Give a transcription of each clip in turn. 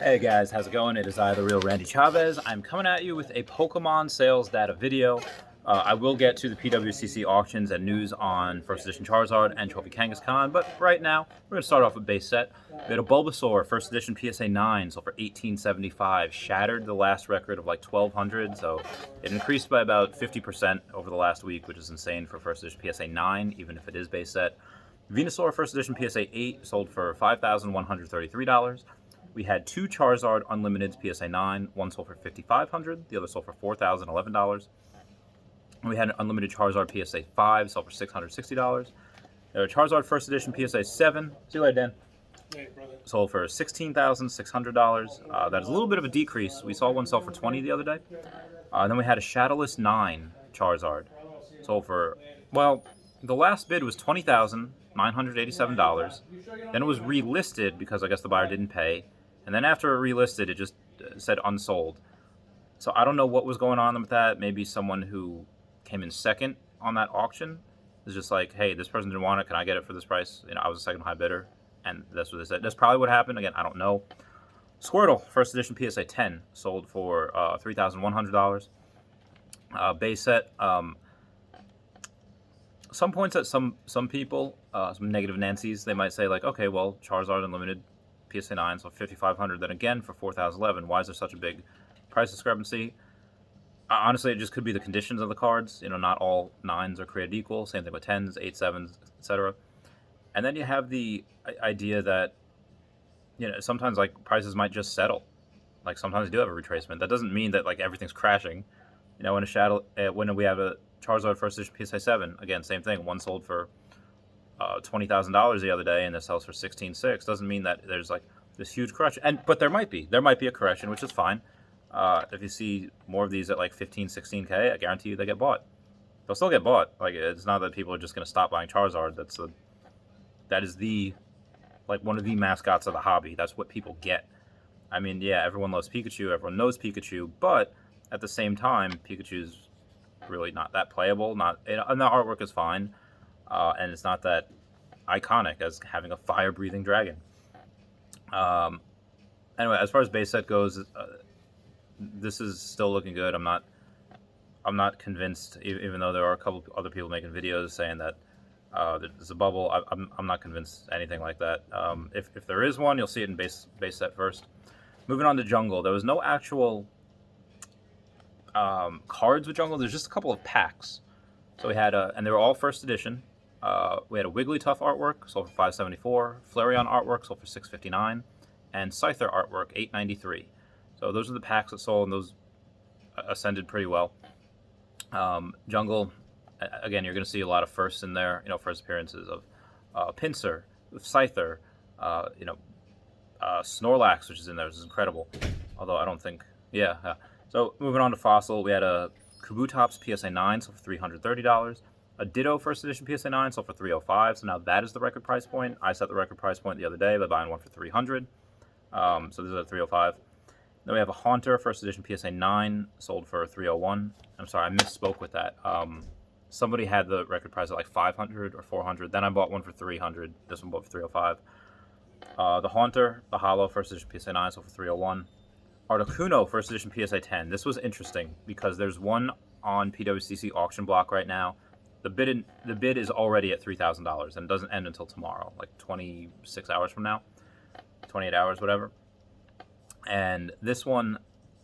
Hey guys, how's it going? It is I, the real Randy Chavez. I'm coming at you with a Pokemon sales data video. I will get to the PWCC auctions and news on First Edition Charizard and Trophy Kangaskhan, but right now we're going to start off with base set. We had a Bulbasaur First Edition PSA 9, sold for $18.75, shattered the last record of like 1,200, so it increased by about 50% over the last week, which is insane for First Edition PSA 9, even if it is base set. Venusaur First Edition PSA 8 sold for $5,133. We had two Charizard Unlimiteds PSA 9. One sold for $5,500. The other sold for $4,011. We had an Unlimited Charizard PSA 5, sold for $660. A Charizard First Edition PSA 7. See you later, Dan. Hey, brother. Sold for $16,600. That is a little bit of a decrease. We saw one sell for $20 the other day. Then we had a Shadowless 9 Charizard. Sold for, well, the last bid was $20,987. Then it was relisted because I guess the buyer didn't pay. And then after it relisted, it just said unsold. So I don't know what was going on with that. Maybe someone who came in second on that auction is just like, hey, this person didn't want it. Can I get it for this price? I was a second high bidder. And that's what they said. That's probably what happened. Again, I don't know. Squirtle, First Edition PSA 10, sold for $3,100. Base set. Some points that some people, some negative Nancy's, they might say like, okay, well, Charizard Unlimited PSA 9, so $5,500. Then again for $4,011. Why is there such a big price discrepancy? Honestly, it just could be the conditions of the cards. Not all 9s are created equal. Same thing with 10s, 8s, 7s, etc. And then you have the idea that sometimes like prices might just settle. Like sometimes you do have a retracement. That doesn't mean that like everything's crashing. When we have a Charizard First Edition PSA 7, again, same thing. One sold for $20,000 the other day, and this sells for $16,600. Doesn't mean that there's like this huge correction, but there might be a correction, which is fine. If you see more of these at like 15, 16K, I guarantee you they get bought. They'll still get bought. Like it's not that people are just going to stop buying Charizard. That is one of the mascots of the hobby. That's what people get. I mean, yeah, everyone loves Pikachu. Everyone knows Pikachu, but at the same time, Pikachu's really not that playable. And the artwork is fine, and it's not that iconic as having a fire-breathing dragon. Anyway, as far as base set goes, this is still looking good. I'm not convinced, even though there are a couple other people making videos saying that there's a bubble. I'm not convinced anything like that. If there is one, you'll see it in base set first. Moving on to Jungle, there was no actual cards with Jungle. There's just a couple of packs. So we had and they were all First Edition. We had a Wigglytuff artwork, sold for $574. Flareon artwork, sold for $659. And Scyther artwork, $893. So those are the packs that sold, and those ascended pretty well. Jungle, again, you're going to see a lot of firsts in there. First appearances of Pinsir, Scyther, Snorlax, which is in there, which is incredible. Although I don't think, yeah. So moving on to Fossil, we had a Kabutops PSA 9, sold for $330. A Ditto First Edition PSA 9 sold for $305. So now that is the record price point. I set the record price point the other day by buying one for $300. So this is at $305. Then we have a Haunter First Edition PSA 9 sold for $301. I'm sorry, I misspoke with that. Somebody had the record price at like $500 or $400. Then I bought one for $300. This one bought for $305. The Haunter, the Hollow First Edition PSA 9 sold for $301. Articuno First Edition PSA 10. This was interesting because there's one on PWCC auction block right now. The bid is already at $3,000 and it doesn't end until tomorrow, like 26 hours from now, 28 hours, whatever. And this one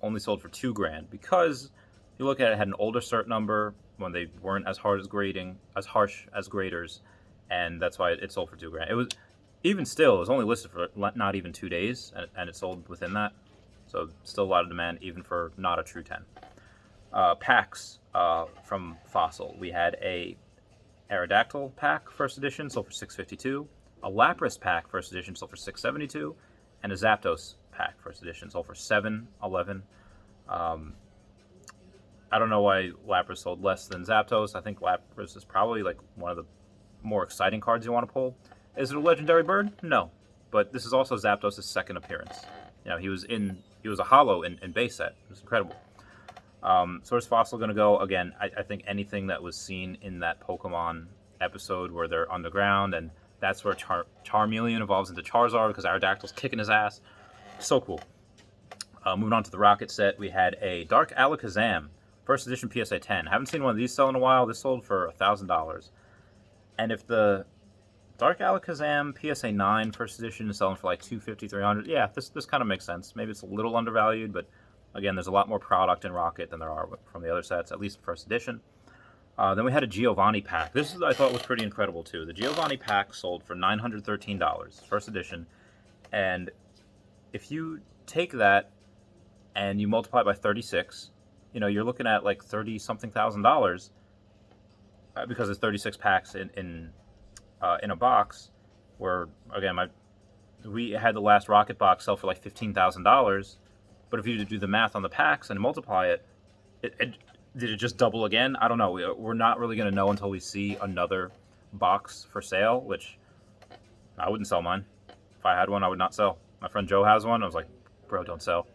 only sold for $2,000 because if you look at it, it had an older cert number when they weren't as harsh as graders, and that's why it sold for $2,000. It was even still, it was only listed for not even 2 days, and it sold within that. So still a lot of demand, even for not a true 10. Packs from Fossil. We had a Aerodactyl pack, First Edition, sold for $652. A Lapras pack, First Edition, sold for $672. And a Zapdos pack, First Edition, sold for $711. I don't know why Lapras sold less than Zapdos. I think Lapras is probably like one of the more exciting cards you want to pull. Is it a legendary bird? No. But this is also Zapdos' second appearance. He was a hollow in base set. It was incredible. So where's Fossil going to go? Again, I think anything that was seen in that Pokemon episode where they're underground, and that's where Charmeleon evolves into Charizard because Aerodactyl's kicking his ass. So cool. Moving on to the Rocket set, we had a Dark Alakazam, first edition PSA 10. Haven't seen one of these sell in a while. This sold for $1,000. And if the Dark Alakazam PSA 9 first edition is selling for like $250, $300, yeah, this kind of makes sense. Maybe it's a little undervalued, but again, there's a lot more product in Rocket than there are from the other sets, at least first edition. Then we had a Giovanni pack. This I thought was pretty incredible too. The Giovanni pack sold for $913, first edition. And if you take that and you multiply it by 36, you're looking at like 30-something thousand dollars because there's 36 packs in a box. Where again, we had the last Rocket box sell for like $15,000, but if you do the math on the packs and multiply it, did it just double again? I don't know. We're not really going to know until we see another box for sale, which I wouldn't sell mine. If I had one, I would not sell. My friend Joe has one. I was like, bro, don't sell.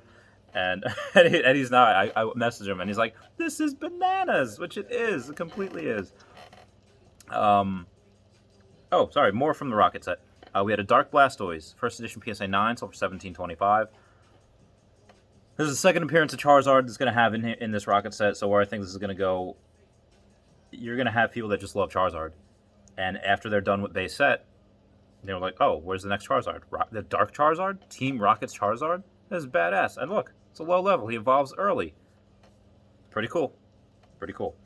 And and he's not. I messaged him, and he's like, this is bananas, which it is. It completely is. Oh, sorry. More from the Rocket set. We had a Dark Blastoise, first edition PSA 9, sold for $17.25. This is the second appearance of Charizard that's going to have in this Rocket set, so where I think this is going to go, you're going to have people that just love Charizard. And after they're done with base set, they're like, oh, where's the next Charizard? The Dark Charizard? Team Rocket's Charizard? This is badass. And look, it's a low level. He evolves early. Pretty cool. Pretty cool.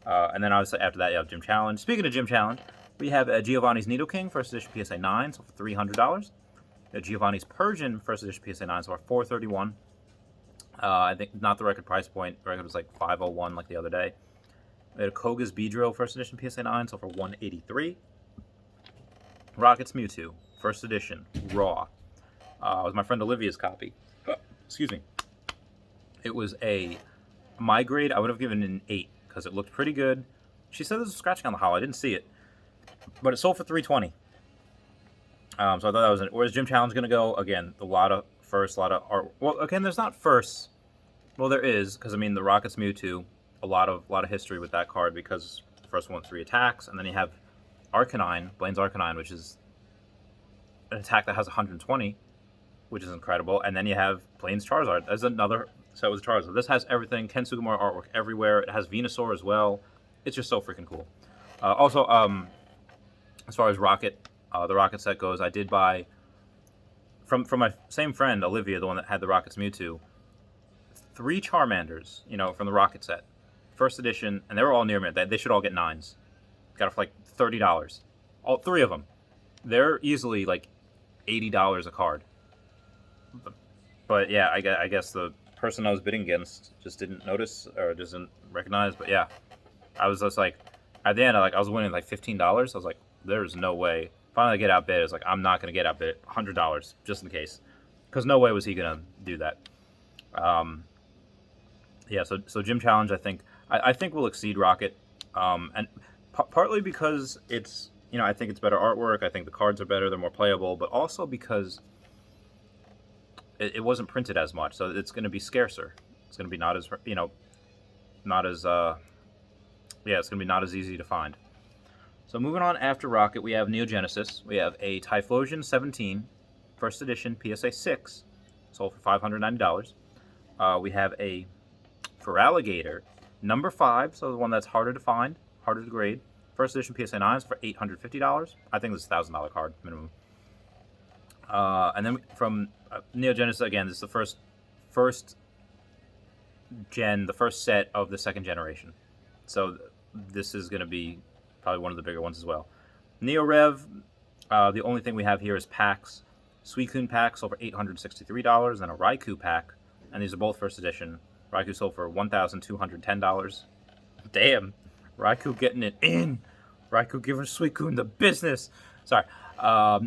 And then obviously after that, you have Gym Challenge. Speaking of Gym Challenge, we have Giovanni's Nidoking, first edition PSA 9, so for $300. Giovanni's Persian, first edition PSA 9, so for $431. I think not the record price point. The record was like $501 like the other day. We had a Koga's Beedrill, first edition PSA 9, so for $183. Rocket's Mewtwo, first edition, raw. It was my friend Olivia's copy. Excuse me. It was my grade, I would have given it an 8 because it looked pretty good. She said there was a scratching on the hollow. I didn't see it. But it sold for $320. So I thought that was where's Gym Challenge going to go? Again, a lot of first, a lot of art. Well, again, there's not first. Well, there is, because, the Rocket's Mewtwo, a lot of history with that card because the first one 3 attacks, and then you have Arcanine, Blaine's Arcanine, which is an attack that has 120, which is incredible, and then you have Blaine's Charizard. There's another set with Charizard. This has everything, Ken Sugimura artwork everywhere. It has Venusaur as well. It's just so freaking cool. Also, as far as Rocket, the Rocket set goes, I did buy from my same friend Olivia, the one that had the Rocket's Mewtwo, 3 Charmanders, from the Rocket set, first edition, and they were all near me. They should all get 9s. Got it for like $30. All 3 of them. They're easily like $80 a card. But yeah, I guess the person I was bidding against just didn't notice or doesn't recognize. But yeah, I was just like, at the end, I was winning like $15. I was like, there's no way. Finally, I get outbid. It's like, I'm not going to get outbid. $100 just in case, because no way was he going to do that. Yeah. So Gym Challenge, I think will exceed Rocket, and partly because it's I think it's better artwork. I think the cards are better. They're more playable, but also because it wasn't printed as much, so it's going to be scarcer. It's going to be not as it's going to be not as easy to find. So moving on after Rocket, we have Neo Genesis. We have a Typhlosion 17, first edition, PSA 6, sold for $590. We have a Feraligatr, number 5, so the one that's harder to find, harder to grade. First edition PSA 9 is for $850. I think this is a $1,000 card, minimum. And then from Neo Genesis, again, this is the first gen, the first set of the second generation. So this is going to be probably one of the bigger ones as well. Neo Rev, the only thing we have here is packs. Suicune pack sold for $863, and a Raikou pack, and these are both first edition. Raikou sold for $1,210. Damn, Raikou getting it in. Raikou giving Suicune the business. Sorry.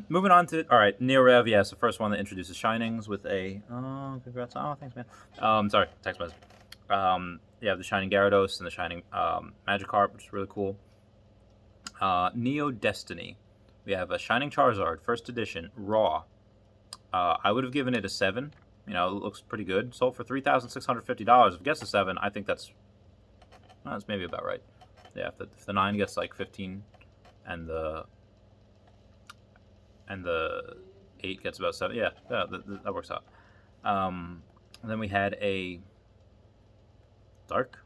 Moving on to, all right, Neo Rev, yes, the first one that introduces Shinings with a, congrats, thanks, man. Sorry, text message. You have the Shining Gyarados and the Shining Magikarp, which is really cool. Neo Destiny. We have a Shining Charizard, first edition, raw. I would have given it a 7. It looks pretty good. Sold for $3,650. If it gets a 7, I think that's maybe about right. Yeah, if the 9 gets like 15, and the 8 gets about 7, yeah, that works out. And then we had a dark.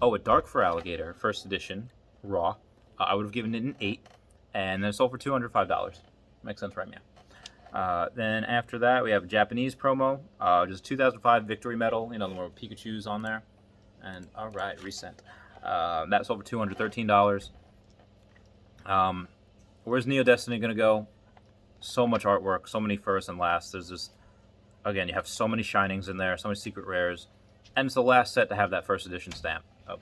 Oh, a dark for alligator, first edition, raw. I would have given it an 8, and then it sold for $205. Makes sense, right? Yeah. Then after that, we have a Japanese promo, just 2005 Victory Medal. You know, the more Pikachu's on there. And all right, resent. That sold for $213. Where's Neo Destiny gonna go? So much artwork, so many first and last. There's just, again, you have so many shinings in there, so many secret rares, and it's the last set to have that first edition stamp. Oh,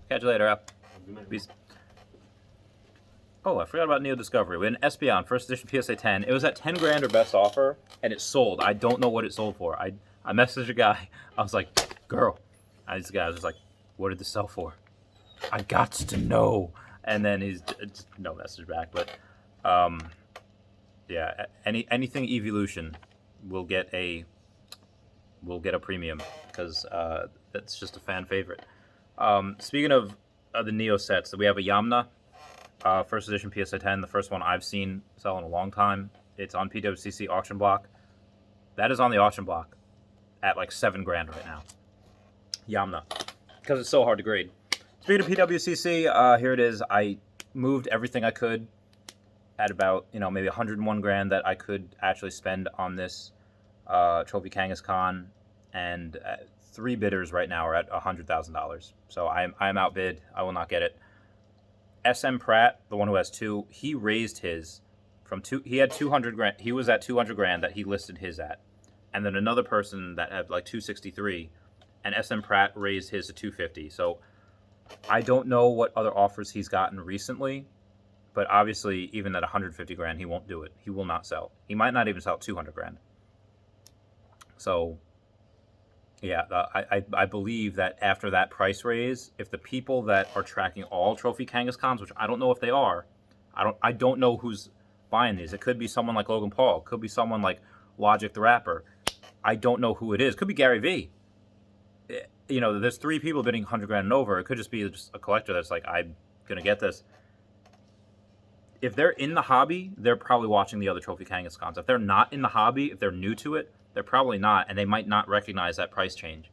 catch you later, Al. Peace. Oh, I forgot about Neo Discovery. We had an Espeon, first edition PSA 10. It was at 10 grand or best offer, and it sold. I don't know what it sold for. I messaged a guy. I was like, girl. And this guy was just like, what did this sell for? I got to know. And then he's just no message back. But, yeah, anything Evolution will get a premium because that's just a fan favorite. Speaking of the Neo sets, we have a Yamna. First edition PSA 10, the first one I've seen sell in a long time. It's on PWCC auction block. That is on the auction block at like 7 grand right now. Yamna. Because it's so hard to grade. Speaking of PWCC, here it is. I moved everything I could at about, maybe 101 grand that I could actually spend on this Trophy Kangaskhan. And 3 bidders right now are at $100,000. So I'm outbid. I will not get it. SM Pratt, the one who has 2, he raised his from 2. He had 200 grand. He was at 200 grand that he listed his at, and then another person that had like 263, and SM Pratt raised his to 250. So I don't know what other offers he's gotten recently, but obviously even at 150 grand, he won't do it. He will not sell. He might not even sell 200 grand. So yeah, I believe that after that price raise, if the people that are tracking all Trophy Kangaskhan's, which I don't know if they are, I don't know who's buying these. It could be someone like Logan Paul. It could be someone like Logic the Rapper. I don't know who it is. It could be Gary V. There's 3 people bidding 100 grand and over. It could just be just a collector that's like, I'm going to get this. If they're in the hobby, they're probably watching the other Trophy Kangaskhan's. If they're not in the hobby, if they're new to it, they're probably not, and they might not recognize that price change.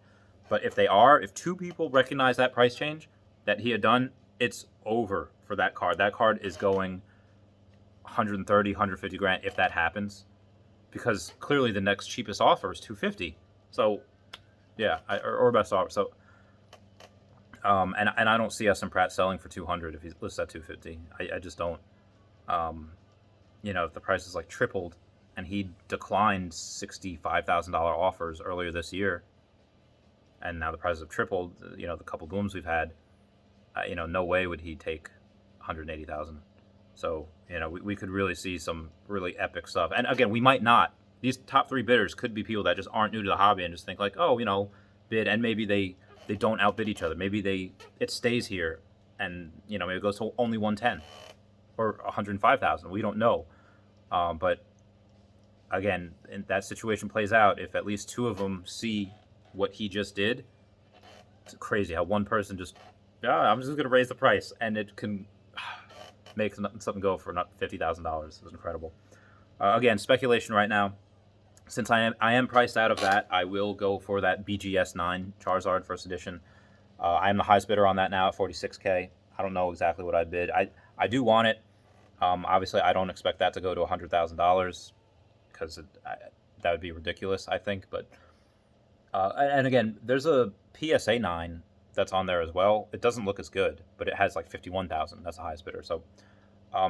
But if they are, if 2 people recognize that price change that he had done, it's over for that card. That card is going 130, 150 grand if that happens, because clearly the next cheapest offer is 250. So, yeah, or best offer. So, and I don't see SM Pratt selling for 200 if he lists at 250. I just don't. If the price is like tripled. And he declined $65,000 offers earlier this year, and now the prices have tripled. The couple booms we've had, no way would he take 180,000. So we could really see some really epic stuff. And again, we might not. These top 3 bidders could be people that just aren't new to the hobby and just think like, oh, bid, and maybe they don't outbid each other. Maybe it stays here, and maybe it goes to only 110 or 105,000. We don't know, but. Again, that situation plays out if at least 2 of them see what he just did. It's crazy how one person just, I'm just going to raise the price, and it can make something go for not $50,000. It's incredible. Again, speculation right now. Since I am priced out of that, I will go for that BGS 9 Charizard first edition. I am the highest bidder on that now at 46K. I don't know exactly what I bid. I do want it. Obviously, I don't expect that to go to $100,000. Because that would be ridiculous, I think. But and again, there's a PSA 9 that's on there as well. It doesn't look as good, but it has like 51,000. That's the highest bidder. So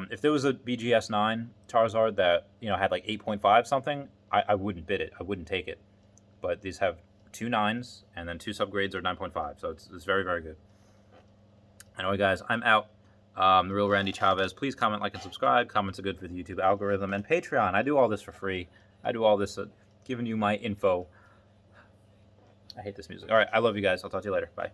if there was a BGS 9 Charizard that had like 8.5 something, I wouldn't bid it. I wouldn't take it. But these have 2 9s, and then 2 subgrades are 9.5. So it's very, very good. Anyway, guys, I'm out. The real Randy Chavez. Please comment, like, and subscribe. Comments are good for the YouTube algorithm. And Patreon. I do all this for free. I do all this giving you my info. I hate this music. All right, I love you guys. I'll talk to you later. Bye.